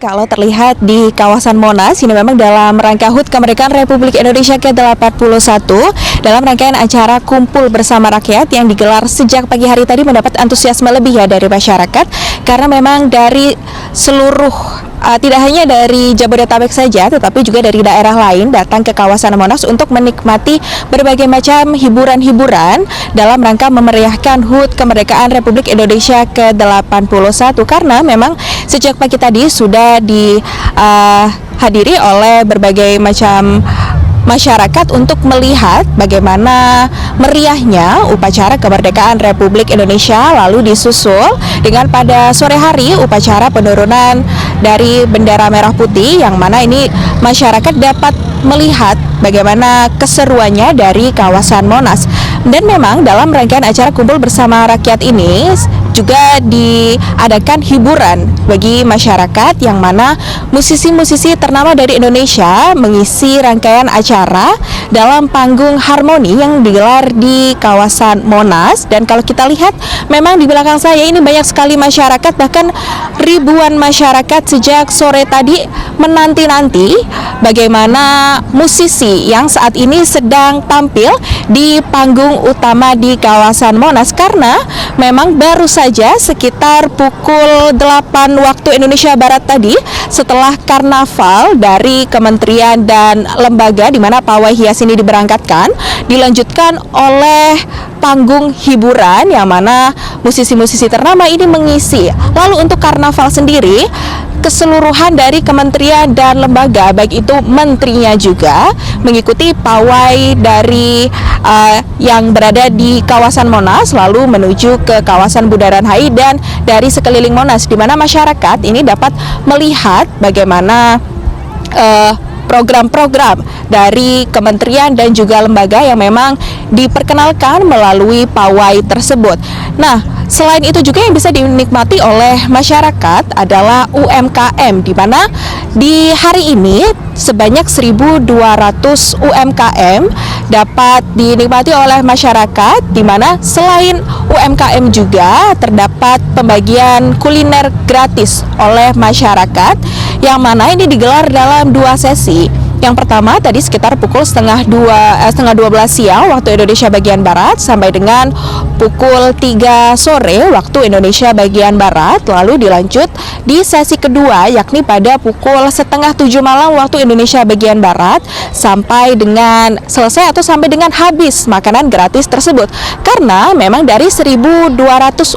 Kalau terlihat di kawasan Monas, ini memang dalam rangka HUT Kemerdekaan Republik Indonesia ke-81 dalam rangkaian acara Kumpul Bersama Rakyat yang digelar sejak pagi hari tadi mendapat antusiasme lebih ya dari masyarakat, karena memang dari seluruh tidak hanya dari Jabodetabek saja, tetapi juga dari daerah lain datang ke kawasan Monas untuk menikmati berbagai macam hiburan-hiburan dalam rangka memeriahkan HUT Kemerdekaan Republik Indonesia ke-81, karena memang sejak pagi tadi sudah dihadiri oleh berbagai macam masyarakat untuk melihat bagaimana meriahnya upacara kemerdekaan Republik Indonesia, lalu disusul dengan pada sore hari upacara penurunan dari bendera merah putih, yang mana ini masyarakat dapat melihat bagaimana keseruannya dari kawasan Monas. Dan memang dalam rangkaian acara Kumpul Bersama Rakyat ini juga diadakan hiburan bagi masyarakat, yang mana musisi-musisi ternama dari Indonesia mengisi rangkaian acara dalam panggung harmoni yang digelar di kawasan Monas. Dan kalau kita lihat memang di belakang saya ini banyak sekali masyarakat, bahkan ribuan masyarakat sejak sore tadi menanti-nanti bagaimana musisi yang saat ini sedang tampil di panggung utama di kawasan Monas, karena memang baru saja sekitar pukul 8 waktu Indonesia Barat tadi, setelah karnaval dari kementerian dan lembaga di mana pawai hias ini diberangkatkan, dilanjutkan oleh panggung hiburan yang mana musisi-musisi ternama ini mengisi. Lalu untuk karnaval sendiri, keseluruhan dari kementerian dan lembaga, baik itu menterinya juga mengikuti pawai dari yang berada di kawasan Monas, lalu menuju ke kawasan Bundaran HI dan dari sekeliling Monas, di mana masyarakat ini dapat melihat bagaimana program-program dari kementerian dan juga lembaga yang memang diperkenalkan melalui pawai tersebut. Nah, selain itu juga yang bisa dinikmati oleh masyarakat adalah UMKM, di mana di hari ini sebanyak 1.200 UMKM dapat dinikmati oleh masyarakat, di mana selain UMKM juga terdapat pembagian kuliner gratis oleh masyarakat, yang mana ini digelar dalam 2 sesi. Yang pertama tadi sekitar pukul setengah 12 siang waktu Indonesia bagian Barat sampai dengan pukul 3 sore waktu Indonesia bagian Barat, lalu dilanjut di sesi kedua yakni pada pukul setengah 7 malam waktu Indonesia bagian Barat sampai dengan selesai atau sampai dengan habis makanan gratis tersebut. Karena memang dari 1.200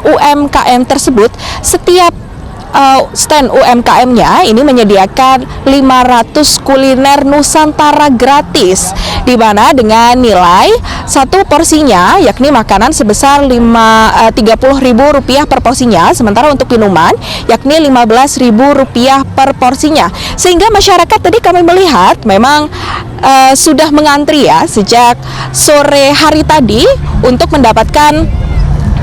UMKM tersebut, setiap stand UMKM-nya ini menyediakan 500 kuliner Nusantara gratis, di mana dengan nilai satu porsinya yakni makanan sebesar Rp30.000 per porsinya, sementara untuk minuman yakni Rp15.000 per porsinya. Sehingga masyarakat tadi kami melihat memang sudah mengantri ya sejak sore hari tadi untuk mendapatkan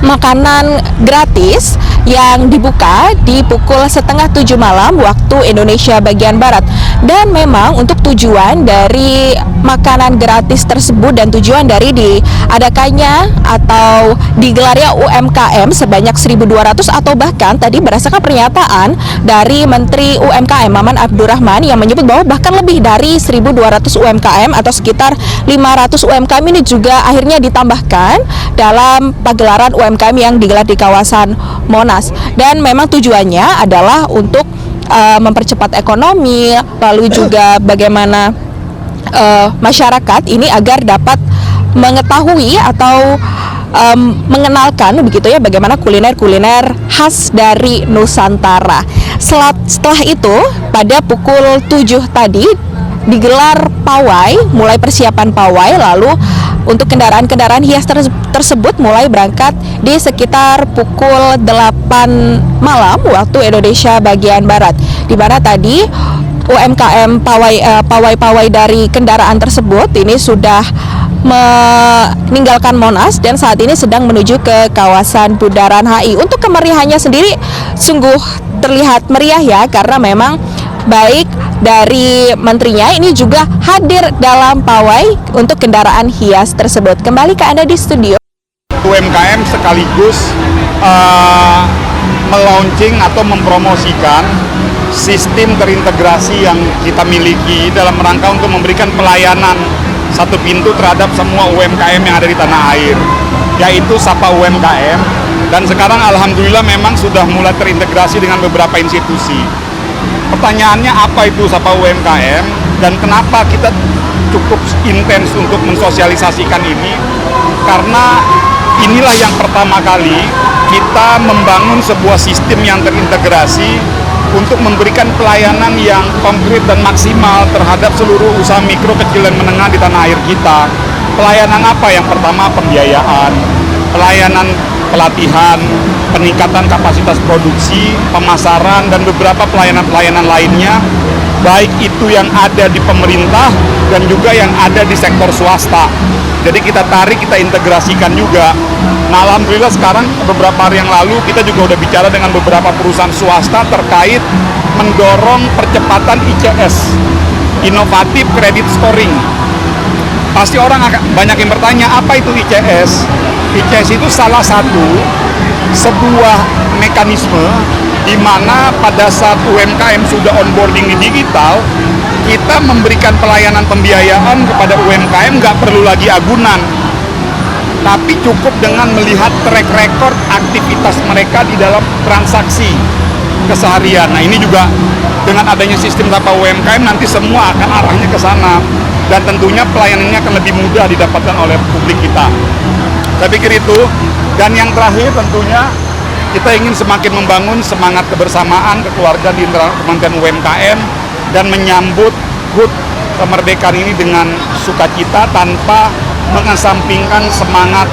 makanan gratis yang dibuka di pukul setengah 7 malam waktu Indonesia bagian Barat. Dan memang untuk tujuan dari makanan gratis tersebut dan tujuan dari diadakannya atau digelarnya UMKM sebanyak 1.200, atau bahkan tadi berdasarkan pernyataan dari Menteri UMKM Maman Abdurrahman yang menyebut bahwa bahkan lebih dari 1.200 UMKM atau sekitar 500 UMKM ini juga akhirnya ditambahkan dalam pagelaran UMKM yang digelar di kawasan Monas. Dan memang tujuannya adalah untuk mempercepat ekonomi, lalu juga bagaimana masyarakat ini agar dapat mengetahui atau mengenalkan begitu ya bagaimana kuliner-kuliner khas dari Nusantara. Setelah itu pada pukul 7 tadi digelar pawai, mulai persiapan pawai, lalu untuk kendaraan-kendaraan hias tersebut mulai berangkat di sekitar pukul 8 malam waktu Indonesia bagian Barat, di mana tadi UMKM pawai dari kendaraan tersebut ini sudah meninggalkan Monas dan saat ini sedang menuju ke kawasan Bundaran HI. Untuk kemeriahannya sendiri sungguh terlihat meriah ya, karena memang baik dari menterinya ini juga hadir dalam pawai untuk kendaraan hias tersebut. Kembali ke Anda di studio. UMKM sekaligus melaunching atau mempromosikan sistem terintegrasi yang kita miliki dalam rangka untuk memberikan pelayanan satu pintu terhadap semua UMKM yang ada di tanah air, yaitu Sapa UMKM. Dan sekarang alhamdulillah memang sudah mulai terintegrasi dengan beberapa institusi. Pertanyaannya, apa itu Sapa UMKM dan kenapa kita cukup intens untuk mensosialisasikan ini? Karena inilah yang pertama kali kita membangun sebuah sistem yang terintegrasi untuk memberikan pelayanan yang konkret dan maksimal terhadap seluruh usaha mikro, kecil, dan menengah di tanah air kita. Pelayanan apa? Yang pertama, pembiayaan, pelayanan pelatihan, peningkatan kapasitas produksi, pemasaran, dan beberapa pelayanan-pelayanan lainnya, baik itu yang ada di pemerintah dan juga yang ada di sektor swasta. Jadi kita tarik, kita integrasikan juga. Nah, alhamdulillah sekarang beberapa hari yang lalu kita juga udah bicara dengan beberapa perusahaan swasta terkait mendorong percepatan ICS, inovatif credit scoring. Pasti orang banyak yang bertanya, apa itu ICS? ICS itu salah satu sebuah mekanisme di mana pada saat UMKM sudah onboarding di digital, kita memberikan pelayanan pembiayaan kepada UMKM, nggak perlu lagi agunan, tapi cukup dengan melihat track record aktivitas mereka di dalam transaksi keseharian. Nah, ini juga dengan adanya sistem Sapa UMKM nanti semua akan arahnya ke sana, dan tentunya pelayanannya akan lebih mudah didapatkan oleh publik kita. Saya pikir itu. Dan yang terakhir tentunya kita ingin semakin membangun semangat kebersamaan, kekeluargaan di internal Kementerian UMKM dan menyambut HUT kemerdekaan ini dengan sukacita tanpa mengesampingkan semangat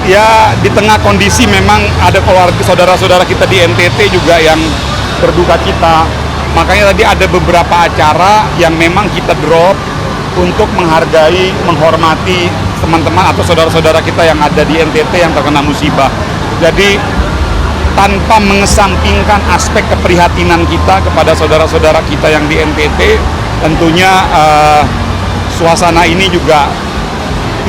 ya di tengah kondisi memang ada keluarga saudara-saudara kita di NTT juga yang berduka cita. Makanya tadi ada beberapa acara yang memang kita drop untuk menghargai, menghormati teman-teman atau saudara-saudara kita yang ada di NTT yang terkena musibah. Jadi tanpa mengesampingkan aspek keprihatinan kita kepada saudara-saudara kita yang di NTT, tentunya suasana ini juga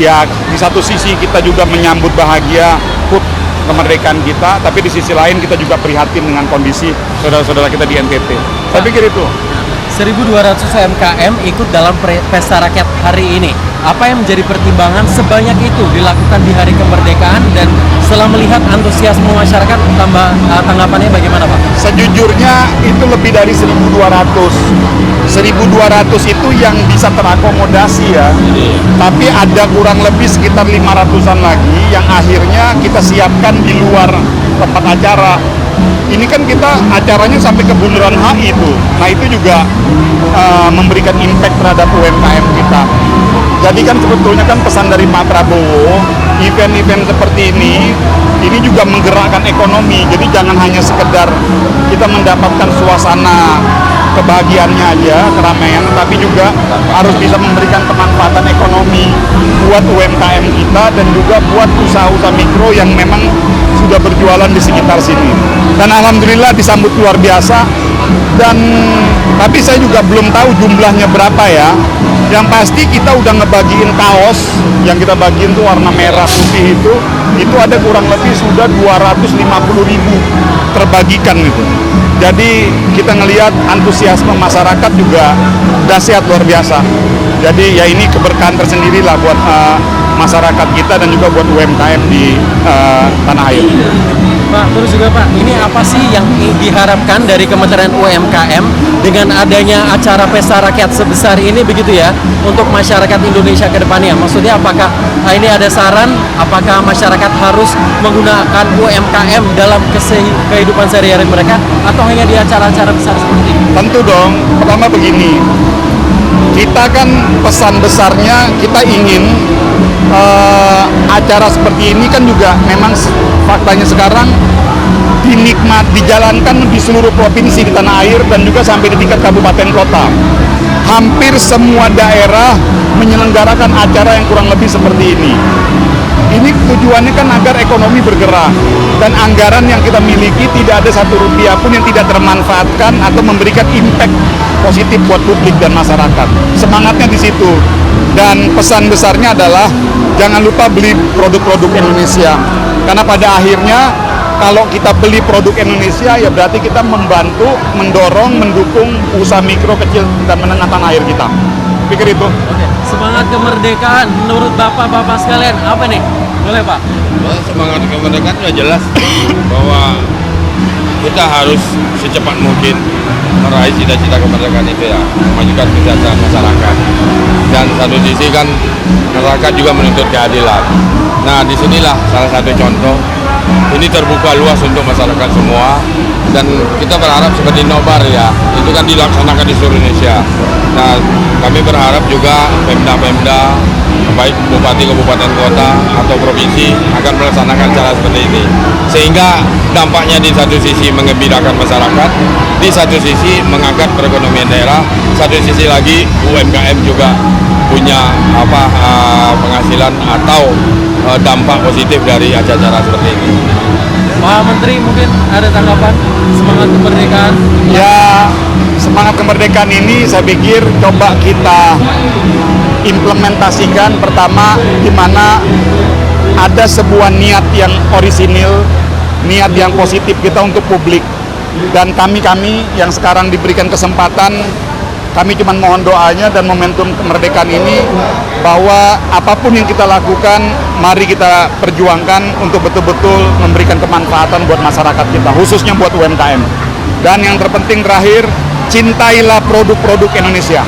ya di satu sisi kita juga menyambut bahagia HUT kemerdekaan kita, tapi di sisi lain kita juga prihatin dengan kondisi saudara-saudara kita di NTT. Saya pikir itu. 1.200 UMKM ikut dalam pesta rakyat hari ini. Apa yang menjadi pertimbangan sebanyak itu dilakukan di hari kemerdekaan, dan setelah melihat antusiasme masyarakat, tanggapannya bagaimana, Pak? Sejujurnya itu lebih dari 1.200. 1.200 itu yang bisa terakomodasi ya. Tapi ada kurang lebih sekitar 500-an lagi yang akhirnya kita siapkan di luar tempat acara. Ini kan kita acaranya sampai ke Bundaran HI itu. Nah, itu juga memberikan impact terhadap UMKM kita. Jadi kan sebetulnya kan pesan dari Pak Prabowo, event-event seperti ini juga menggerakkan ekonomi. Jadi jangan hanya sekedar kita mendapatkan suasana kebahagiaannya aja, keramaian, tapi juga harus bisa memberikan kemanfaatan ekonomi buat UMKM kita dan juga buat usaha-usaha mikro yang memang sudah berjualan di sekitar sini. Dan alhamdulillah disambut luar biasa. Dan tapi saya juga belum tahu jumlahnya berapa ya. Yang pasti kita udah ngebagiin kaos, yang kita bagiin tuh warna merah putih itu ada kurang lebih sudah 250.000 terbagikan gitu. Jadi kita ngelihat antusiasme masyarakat juga dahsyat, luar biasa. Jadi ya ini keberkahan tersendiri lah buat masyarakat kita dan juga buat UMKM di tanah air. Pak, terus juga Pak, ini apa sih yang diharapkan dari Kementerian UMKM dengan adanya acara pesta rakyat sebesar ini begitu ya, untuk masyarakat Indonesia ke depannya? Maksudnya apakah ini ada saran, apakah masyarakat harus menggunakan UMKM dalam kehidupan sehari-hari mereka atau hanya di acara-acara besar seperti ini? Tentu dong. Pertama begini, kita kan pesan besarnya kita ingin acara seperti ini kan juga memang faktanya sekarang dijalankan di seluruh provinsi di tanah air dan juga sampai di tingkat kabupaten kota. Hampir semua daerah menyelenggarakan acara yang kurang lebih seperti ini. Ini tujuannya kan agar ekonomi bergerak dan anggaran yang kita miliki tidak ada satu rupiah pun yang tidak termanfaatkan atau memberikan impact positif buat publik dan masyarakat. Semangatnya di situ. Dan pesan besarnya adalah jangan lupa beli produk-produk Indonesia. Karena pada akhirnya kalau kita beli produk Indonesia ya berarti kita membantu, mendorong, mendukung usaha mikro, kecil dan menengah tanah air kita. Pikir itu. Oke, semangat kemerdekaan menurut bapak-bapak sekalian apa nih? Boleh Pak? Semangat kemerdekaan sudah jelas bahwa kita harus secepat mungkin meraih cita-cita kemerdekaan itu ya, memajukan kesejahteraan masyarakat. Dan satu sisi kan masyarakat juga menuntut keadilan. Nah, disinilah salah satu contoh. Ini terbuka luas untuk masyarakat semua dan kita berharap seperti nobar ya, itu kan dilaksanakan di seluruh Indonesia. Nah, kami berharap juga Pemda-Pemda, baik bupati, kabupaten, kota atau provinsi akan melaksanakan cara seperti ini. Sehingga dampaknya di satu sisi mengembirakan masyarakat, di satu sisi mengangkat perekonomian daerah, satu sisi lagi UMKM juga punya penghasilan atau dampak positif dari acara seperti ini. Pak Menteri mungkin ada tanggapan semangat kemerdekaan? Ya, semangat kemerdekaan ini saya pikir coba kita implementasikan pertama di mana ada sebuah niat yang orisinil, niat yang positif kita untuk publik. Dan kami yang sekarang diberikan kesempatan, kami cuma mohon doanya dan momentum kemerdekaan ini bahwa apapun yang kita lakukan, mari kita perjuangkan untuk betul-betul memberikan kemanfaatan buat masyarakat kita, khususnya buat UMKM. Dan yang terpenting terakhir, cintailah produk-produk Indonesia.